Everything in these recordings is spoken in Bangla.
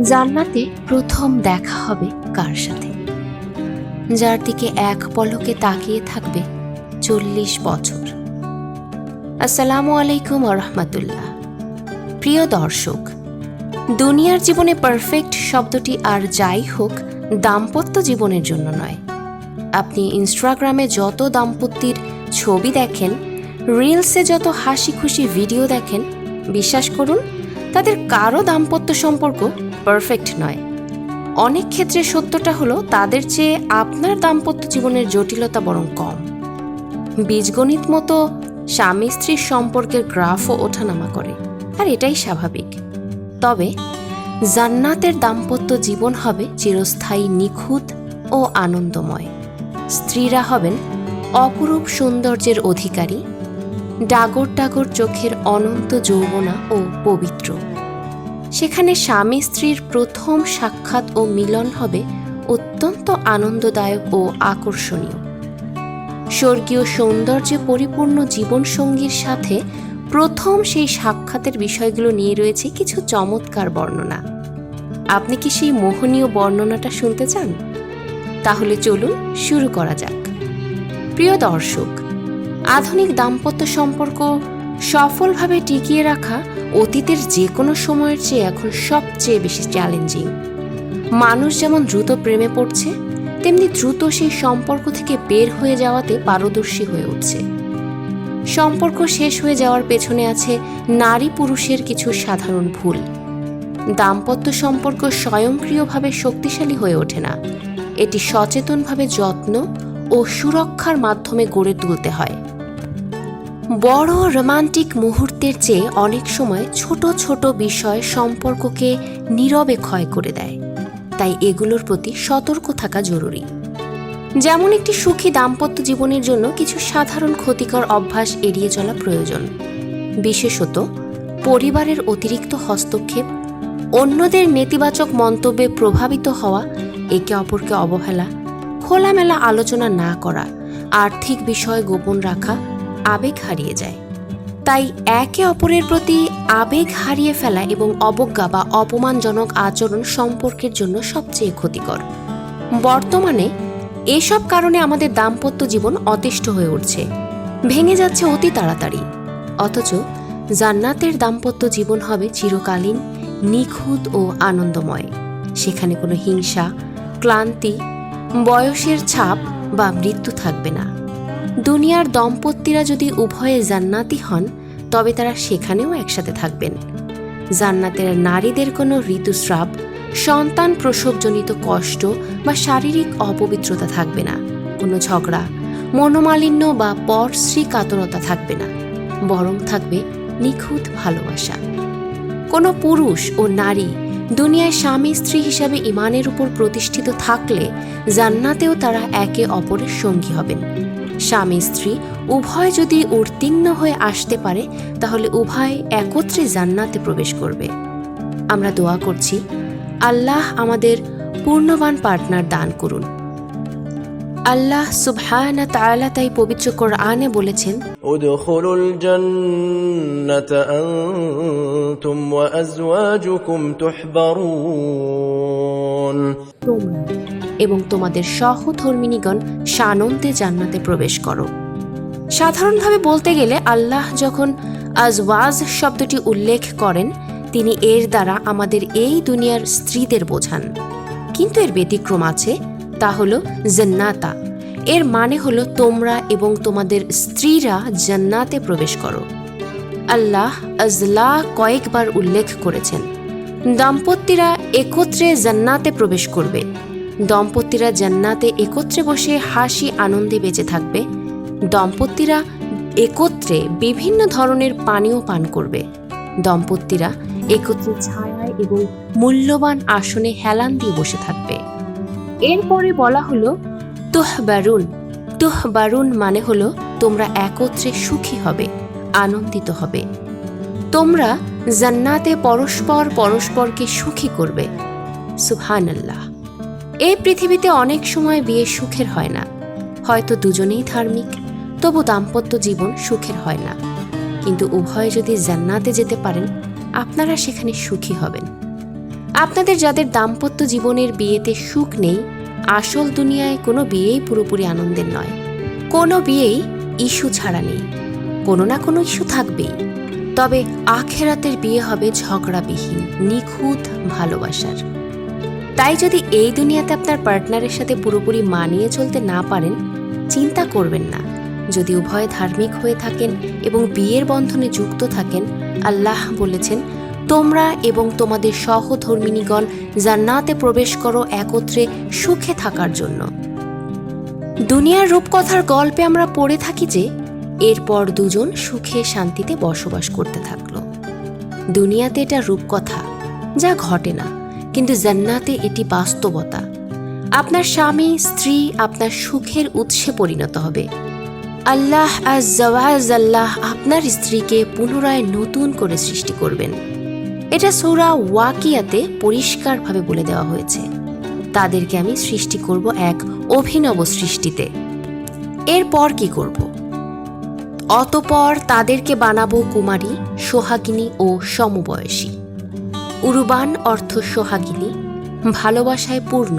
জান্নাতে প্রথম দেখা হবে কার সাথে, যার দিকে এক পলকে তাকিয়ে থাকবে 40 বছর। আসসালামু আলাইকুম রহমতুল্লাহ। প্রিয় দর্শক, দুনিয়ার জীবনে পারফেক্ট শব্দটি আর যাই হোক দাম্পত্য জীবনের জন্য নয়। আপনি ইনস্টাগ্রামে যত দাম্পত্যের ছবি দেখেন, রিলসে যত হাসি খুশি ভিডিও দেখেন, বিশ্বাস করুন তাদের কারো দাম্পত্য সম্পর্ক পারফেক্ট নয়। অনেক ক্ষেত্রে সত্যটা হলো তাদের চেয়ে আপনার দাম্পত্য জীবনের জটিলতা বরং কম। বীজগণিত মতো স্বামী স্ত্রীর সম্পর্কের গ্রাফও ওঠানামা করে, আর এটাই স্বাভাবিক। তবে জান্নাতের দাম্পত্য জীবন হবে চিরস্থায়ী, নিখুঁত ও আনন্দময়। স্ত্রীরা হবেন অপরূপ সৌন্দর্যের অধিকারী, ডাগর ডাগর চোখের অনন্ত যৌবনা ও পবিত্র। সেখানে স্বামী স্ত্রীর প্রথম সাক্ষাৎ ও মিলন হবে অত্যন্ত আনন্দদায়ক ও আকর্ষণীয়। স্বর্গীয় সৌন্দর্যে পরিপূর্ণ জীবনসঙ্গীর সাথে প্রথম সেই সাক্ষাতের বিষয়গুলো নিয়ে রয়েছে কিছু চমৎকার বর্ণনা। আপনি কি সেই মোহনীয় বর্ণনাটা শুনতে চান? তাহলে চলুন শুরু করা যাক। প্রিয় দর্শক, আধুনিক দাম্পত্য সম্পর্ক সফলভাবে টিকিয়ে রাখা অতীতের যে কোনো সময়ের চেয়ে এখন সবচেয়ে বেশি চ্যালেঞ্জিং। মানুষ যেমন দ্রুত প্রেমে পড়ছে, তেমনি দ্রুত সেই সম্পর্ক থেকে বের হয়ে যাওয়াতে পারদর্শী হয়ে উঠছে। সম্পর্ক শেষ হয়ে যাওয়ার পেছনে আছে নারী পুরুষের কিছু সাধারণ ভুল। দাম্পত্য সম্পর্ক স্বয়ংক্রিয়ভাবে শক্তিশালী হয়ে ওঠে না, এটি সচেতনভাবে যত্ন ও সুরক্ষার মাধ্যমে গড়ে তুলতে হয়। বড় রোমান্টিক মুহূর্তের চেয়ে অনেক সময় ছোট ছোট বিষয় সম্পর্ককে নীরবে ক্ষয় করে দেয়, তাই এগুলোর প্রতি সতর্ক থাকা জরুরি। যেমন একটি সুখী দাম্পত্য জীবনের জন্য কিছু সাধারণ ক্ষতিকর অভ্যাস এড়িয়ে চলা প্রয়োজন। বিশেষত পরিবারের অতিরিক্ত হস্তক্ষেপ, অন্যদের নেতিবাচক মন্তব্যে প্রভাবিত হওয়া, একে অপরকে অবহেলা, খোলামেলা আলোচনা না করা, আর্থিক বিষয় গোপন রাখা, আবেগ হারিয়ে যায়। তাই একে অপরের প্রতি আবেগ হারিয়ে ফেলা এবং অবজ্ঞা বা অপমানজনক আচরণ সম্পর্কের জন্য সবচেয়ে ক্ষতিকর। বর্তমানে এসব কারণে আমাদের দাম্পত্য জীবন অতিষ্ঠ হয়ে উঠছে, ভেঙে যাচ্ছে অতি তাড়াতাড়ি। অথচ জান্নাতের দাম্পত্য জীবন হবে চিরকালীন, নিখুঁত ও আনন্দময়। সেখানে কোনো হিংসা, ক্লান্তি, বয়সের ছাপ বা মৃত্যু থাকবে না। দুনিয়ার দম্পতিরা যদি উভয়ে জান্নাতি হন, তবে তারা সেখানেও একসাথে থাকবেন। জান্নাতের নারীদের কোনো ঋতুস্রাব, সন্তান প্রসবজনিত কষ্ট বা শারীরিক অপবিত্রতা থাকবে না। কোনো ঝগড়া, মনোমালিন্য বা পরশ্রী কাতরতা থাকবে না, বরং থাকবে নিখুঁত ভালোবাসা। কোনো পুরুষ ও নারী দুনিয়ায় স্বামী স্ত্রী হিসাবে ঈমানের উপর প্রতিষ্ঠিত থাকলে জান্নাতেও তারা একে অপরের সঙ্গী হবেন। স্বামী স্ত্রী উভয় যদি উত্তীর্ণ হয়ে আসতে পারে, তাহলে উভয় একত্রে জান্নাতে প্রবেশ করবে। আমরা দোয়া করছি, আল্লাহ আমাদের পূর্ণবান পার্টনার দান করুন। আল্লাহ সুবহানাহু ওয়া তাআলা তাই পবিত্র কোরআনে বলেছেন, উদখুলুল জান্নাতা আনতুম ওয়া আজওয়াজুকুম তুহবারুন। তোমরা এবং তোমাদের সহধর্মিণীগণ সানন্দে জান্নাতে প্রবেশ করো। সাধারণভাবে বলতে গেলে আল্লাহ যখন আজওয়াজ শব্দটি উল্লেখ করেন, তিনি এর দ্বারা আমাদের এই দুনিয়ার স্ত্রীদের বোঝান। কিন্তু এর ব্যতিক্রম আছে, তা হলো জান্নাতা। এর মানে হলো তোমরা এবং তোমাদের স্ত্রীরা জান্নাতে প্রবেশ করো। আল্লাহ আজলা কয়েকবার উল্লেখ করেছেন। দম্পতিরা একত্রে জান্নাতে প্রবেশ করবে। দম্পতিরা জান্নাতে একত্রে বসে হাসি আনন্দে বেঁচে থাকবে। দম্পতিরা একত্রে বিভিন্ন ধরনের পানীয় পান করবে। দম্পতিরা একত্রে ছায়ায় এবং মূল্যবান আসনে হেলান দিয়ে বসে থাকবে। এরপরে বলা হলো তুহবারুন। তুহবারুন মানে হলো তোমরা একত্রে সুখী হবে, আনন্দিত হবে। তোমরা জান্নাতে পরস্পর পরস্পরকে সুখী করবে। সুবহানাল্লাহ। এই পৃথিবীতে অনেক সময় বিয়ে সুখের হয় না, হয়তো দুজনেই ধার্মিক, তবু দাম্পত্য জীবন সুখের হয় না। কিন্তু উভয়ে যদি জান্নাতে যেতে পারেন, আপনারা সেখানে সুখী হবেন। আপনাদের যাদের দাম্পত্য জীবনের বিয়েতে সুখ নেই, আসল দুনিয়ায় কোনো বিয়েই পুরোপুরি আনন্দের নয়। কোনো বিয়েই ইস্যু ছাড়া নেই, কোনো না কোনো ইস্যু থাকবেই। তবে আখেরাতের বিয়ে হবে ঝগড়াবিহীন, নিখুঁত ভালোবাসার। তাই যদি এই দুনিয়াতে আপনার পার্টনারের সাথে পুরোপুরি মানিয়ে চলতে না পারেন, চিন্তা করবেন না। যদি উভয়ে ধার্মিক হয়ে থাকেন এবং বিয়ের বন্ধনে যুক্ত থাকেন, আল্লাহ বলেছেন, তোমরা এবং তোমাদের সহধর্মিণীগণ জান্নাতে প্রবেশ করো একত্রে সুখে থাকার জন্য। দুনিয়ার রূপকথার গল্পে আমরা পড়ে থাকি যে এরপর দুজন সুখে শান্তিতে বসবাস করতে থাকলো। দুনিয়াতে এটা রূপকথা, যা ঘটে না, কিন্তু জান্নাতে এটি বাস্তবতা। আপনার স্বামী স্ত্রী আপনার সুখের উৎসে পরিণত হবে। আল্লাহ আজ্জা ওয়া জাল্লাহ আপনার স্ত্রীকে পুনরায় নতুন করে সৃষ্টি করবেন। এটা সূরা ওয়াকিয়াতে পরিষ্কারভাবে বলে দেওয়া হয়েছে, তাদেরকে আমি সৃষ্টি করব এক অভিনব সৃষ্টিতে। এরপর কি করব? অতঃপর তাদেরকে বানাবো কুমারী, সোহাগিনী ও সমবয়সী। উরুবান অর্থ সোহাগিনী, ভালোবাসায় পূর্ণ।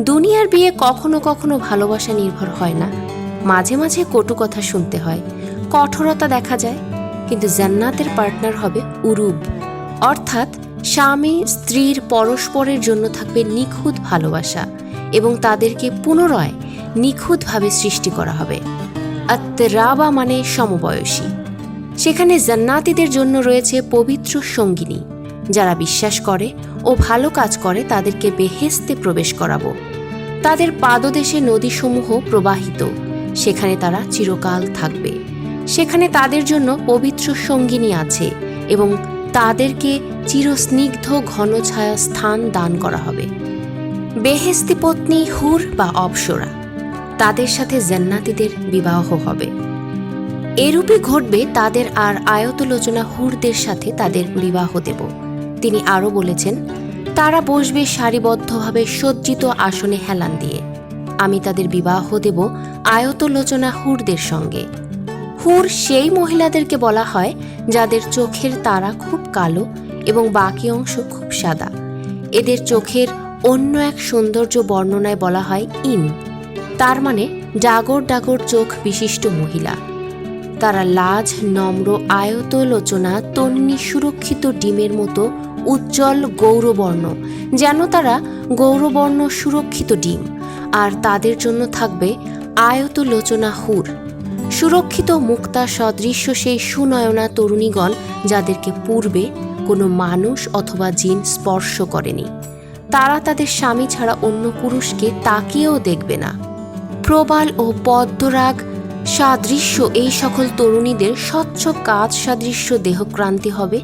দুনিয়ার বিয়ে কখনো কখনো ভালোবাসা নির্ভর হয় না, মাঝে মাঝে কটু কথা শুনতে হয়, কঠোরতা দেখা যায়। কিন্তু জান্নাতের পার্টনার হবে উরুব, অর্থাৎ স্বামী স্ত্রীর পরস্পরের জন্য থাকবে নিখুঁত ভালোবাসা এবং তাদেরকে পুনরায় নিখুঁতভাবে সৃষ্টি করা হবে। আত্তরাবা মানে সমবয়সী। সেখানে জান্নাতীদের জন্য রয়েছে পবিত্র সঙ্গিনী, যারা বিশ্বাস করে ও ভালো কাজ করে তাদেরকে বেহেশতে প্রবেশ করাবো। তাদের পাদদেশে নদীসমূহ প্রবাহিত, সেখানে তারা চিরকাল থাকবে। সেখানে তাদের জন্য পবিত্র সঙ্গিনী আছে এবং তাদেরকে চিরস্নিগ্ধ ঘন ছায়া স্থান দান করা হবে। বেহেশতি পত্নী হুর বা অপ্সরা, তাদের সাথে জান্নাতীদের বিবাহ হবে। এরূপই ঘটবে তাদের আর আয়তলোচনা হুরদের সাথে তাদের বিবাহ দেব। তিনি আরও বলেছেন, তারা বসবে সারিবদ্ধভাবে সজ্জিত আসনে হেলান দিয়ে। আমি তাদের বিবাহ দেব আয়তলোচনা হুরদের সঙ্গে। হুর সেই মহিলাদেরকে বলা হয় যাদের চোখের তারা খুব কালো এবং বাকি অংশ খুব সাদা। এদের চোখের অন্য এক সৌন্দর্য বর্ণনায় বলা হয় ইন, তার মানে ডাগর ডাগর চোখ বিশিষ্ট মহিলা। তারা লাজ, নম্র, আয়তলোচনা, তন্নি সুরক্ষিত ডিমের মতো উজ্জ্বল গৌরবর্ণ, যেন তারা গৌরবর্ণ সুরক্ষিত ডিম। আর তাদের জন্য থাকবে আয়তলোচনা হুর, সুরক্ষিত মুক্তা সদৃশ্য সেই সুনয়না তরুণীগণ যাদেরকে পূর্বে কোনো মানুষ অথবা জিন স্পর্শ করেনি। তারা তাদের স্বামী ছাড়া অন্য পুরুষকে তাকিয়েও দেখবে না। প্রবাল ও পদ্মরাগ সাদৃশ্য এই সকল তরুণীদের স্বচ্ছ কাচ সাদৃশ্য দেহক্রান্তি হবে।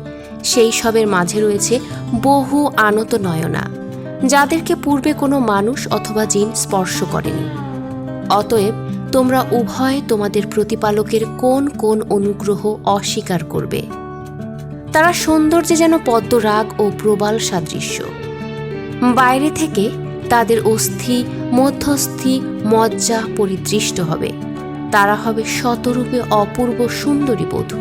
সেই সবের মাঝে রয়েছে বহু আনত নয়না, যাদেরকে পূর্বে কোনো মানুষ অথবা জিন স্পর্শ করেনি। অতএব তোমরা উভয়ে তোমাদের প্রতিপালকের কোন কোন অনুগ্রহ অস্বীকার করবে। তারা সৌন্দর্যে যেন পদ্মরাগ ও প্রবাল সাদৃশ্য। বাইরে থেকে তাদের অস্থি মধ্যস্থি মজ্জা পরিদৃষ্ট হবে। তারা হবে শতরূপে অপূর্ব সুন্দরী বধূ।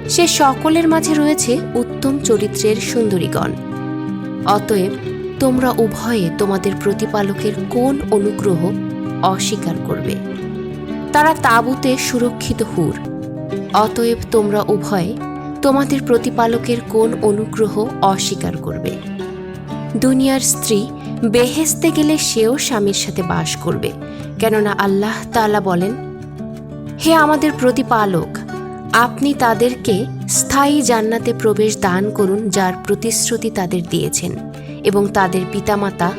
সে সকলের মাঝে রয়েছে উত্তম চরিত্রের সুন্দরীগণ। অতএব তোমরা উভয়ে তোমাদের প্রতিপালকের কোন অনুগ্রহ অস্বীকার করবে। তারা তাঁবুতে সুরক্ষিত হুর। অতএব তোমরা উভয়ে তোমাদের প্রতিপালকের কোন অনুগ্রহ অস্বীকার করবে। দুনিয়ার স্ত্রী বেহেশতে গেলে সেও স্বামীর সাথে বাস করবে, কেননা আল্লাহ তাআলা বলেন, হে আমাদের প্রতিপালক, আপনি তাদেরকে স্থায়ী জান্নাতে প্রবেশ দান করুন যার প্রতিশ্রুতি তাদের দিয়েছেন, এবং তাদের পিতামাতা,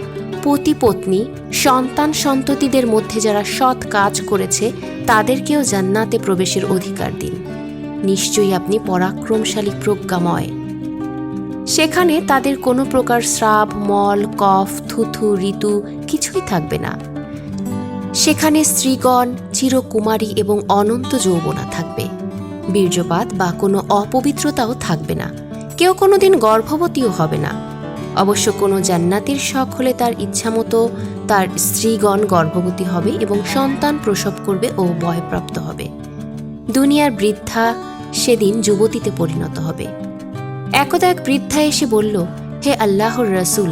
পতি পত্নী, সন্তান সন্ততিদের মধ্যে যারা সৎ কাজ করেছে তাদেরকেও জান্নাতে প্রবেশের অধিকার দিন। নিশ্চয়ই আপনি পরাক্রমশালী প্রজ্ঞাময়। সেখানে তাদের কোনো প্রকার স্রাব, মল, কফ, থুথু, ঋতু কিছুই থাকবে না। সেখানে স্ত্রীগণ চিরকুমারী এবং অনন্ত যৌবনা থাকবে। বীর্যপাত বা কোনো অপবিত্রতাও থাকবে না। কেউ কোনোদিন গর্ভবতীও হবে না। অবশ্য কোনো জান্নাতীর শখ হলে তার ইচ্ছামতো তার স্ত্রীগণ গর্ভবতী হবে এবং সন্তান প্রসব করবে ও বয়প্রাপ্ত হবে। দুনিয়ার বৃদ্ধা সেদিন যুবতীতে পরিণত হবে। একদা এক বৃদ্ধা এসে বলল, হে আল্লাহর রসুল,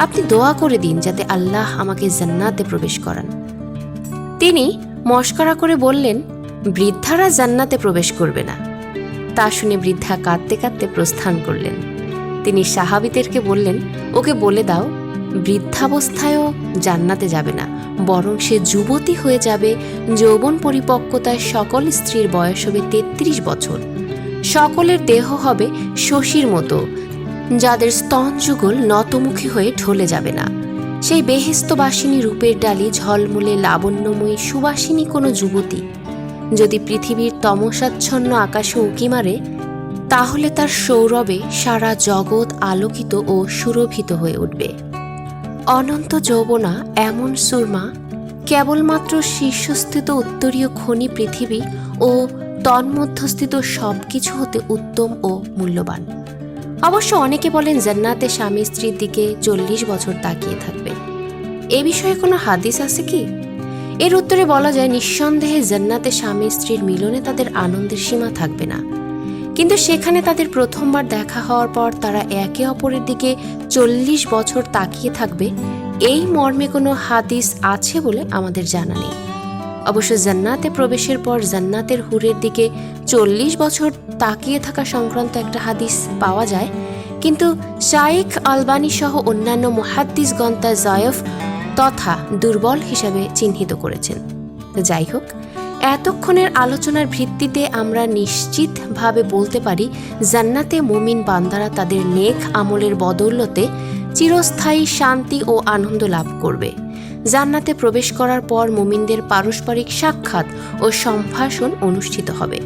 আপনি দোয়া করে দিন যাতে আল্লাহ আমাকে জান্নাতে প্রবেশ করান। তিনি মশকরা করে বললেন, বৃদ্ধারা জান্নাতে প্রবেশ করবে না। তা শুনে বৃদ্ধা কাঁদতে কাঁদতে প্রস্থান করলেন। তিনি সাহাবীদেরকে বললেন, ওকে বলে দাও বৃদ্ধাবস্থায়ও জান্নাতে যাবে না, বরং সে যুবতী হয়ে যাবে, যৌবন পরিপক্কতায় সকল স্ত্রীর বয়স হবে 33 বছর। সকলের দেহ হবে শশীর মতো, যাদের স্তন যুগল নতমুখী হয়ে ঢলে যাবে না। সেই বেহেস্তবাসিনী রূপের ডালি ঝলমলে লাবণ্যময়ী সুবাসিনী কোনো যুবতী যদি পৃথিবীর তমসাচ্ছন্ন আকাশে উঁকি মারে, তাহলে তার সৌরভে সারা জগৎ আলোকিত ও সুরভিত হয়ে উঠবে। অনন্ত যৌবনা এমন সুরমা কেবলমাত্র শীর্ষস্থিত উত্তরীয় খনি পৃথিবী ও তন্মধ্যস্থিত সব কিছু হতে উত্তম ও মূল্যবান। অবশ্য অনেকে বলেন জান্নাতে স্বামী স্ত্রীর দিকে 40 বছর তাকিয়ে থাকবে। এ বিষয়ে কোনো হাদিস আছে কি? এর উত্তরে বলা যায়, নিঃসন্দেহে জান্নাতে স্বামী স্ত্রীর মিলনে তাদের আনন্দের সীমা থাকবে না, কিন্তু সেখানে তাদের প্রথমবার দেখা হওয়ার পর তারা একে অপরের দিকে 40 বছর তাকিয়ে থাকবে, এই মর্মে কোনো হাদিস আছে বলে আমাদের জানা নেই। অবশ্য জান্নাতে প্রবেশের পর জান্নাতের হুরের দিকে 40 বছর তাকিয়ে থাকা সংক্রান্ত একটা হাদিস পাওয়া যায়, কিন্তু শাইখ আলবানী সহ অন্যান্য মুহাদ্দিসগণ তা যায়ফ তথা দুর্বল হিসাবে চিহ্নিত করেছেন। যাই হোক, এতক্ষণের আলোচনার ভিত্তিতে আমরা নিশ্চিতভাবে বলতে পারি, জান্নাতে মুমিন বান্দারা তাদের নেক আমলের বদৌলতে চিরস্থায়ী শান্তি ও আনন্দ লাভ করবে। জান্নাতে প্রবেশ করার পর মুমিনদের পারস্পরিক সাক্ষাৎ ও সম্ভাষণ অনুষ্ঠিত হবে।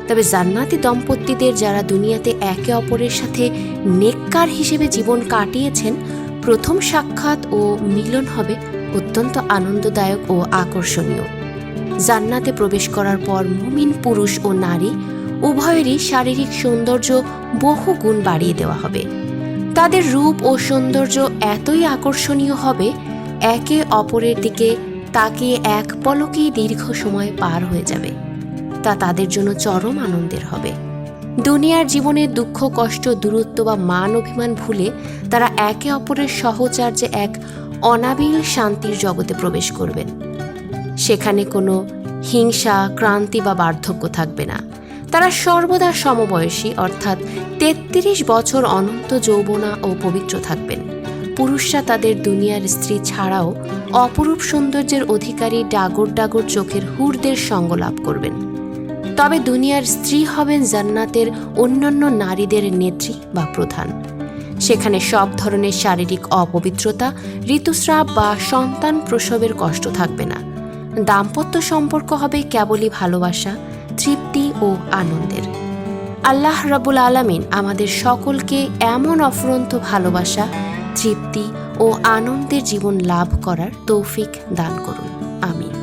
তবে জান্নাতি দম্পতিদের যারা দুনিয়াতে একে অপরের সাথে নেককার হিসেবে জীবন কাটিয়েছেন, প্রথম সাক্ষাৎ ও মিলন হবে অত্যন্ত আনন্দদায়ক ও আকর্ষণীয়। জান্নাতে প্রবেশ করার পর মুমিন পুরুষ ও নারী উভয়েরই শারীরিক সৌন্দর্য বহু গুণ বাড়িয়ে দেওয়া হবে। তাদের রূপ ও সৌন্দর্য এতই আকর্ষণীয় হবে, একে অপরের দিকে তাকিয়ে এক পলকেই দীর্ঘ সময় পার হয়ে যাবে। তা তাদের জন্য চরম আনন্দের হবে। দুনিয়ার জীবনের দুঃখ কষ্ট দূরত্ব বা মান অভিমান ভুলে তারা একে অপরের সহচার্যে এক অনাবিল শান্তির জগতে প্রবেশ করবেন। সেখানে কোনো হিংসা, ক্রান্তি বা বার্ধক্য থাকবে না। তারা সর্বদা সমবয়সী, অর্থাৎ 33 বছর অনন্ত যৌবনা ও পবিত্র থাকবেন। পুরুষরা তাদের দুনিয়ার স্ত্রী ছাড়াও অপরূপ সৌন্দর্যের অধিকারী ডাগর ডাগর চোখের হুরদের সঙ্গ লাভ করবেন। তবে দুনিয়ার স্ত্রী হবেন জান্নাতের অন্যান্য নারীদের নেত্রী বা প্রধান। সেখানে সব ধরনের শারীরিক অপবিত্রতা, ঋতুস্রাব বা সন্তান প্রসবের কষ্ট থাকবে না। দাম্পত্য সম্পর্ক হবে কেবলই ভালোবাসা, তৃপ্তি ও আনন্দের। আল্লাহ রাব্বুল আলামিন আমাদের সকলকে এমন অফুরন্ত ভালোবাসা, তৃপ্তি ও আনন্দের জীবন লাভ করার তৌফিক দান করুন। আমিন।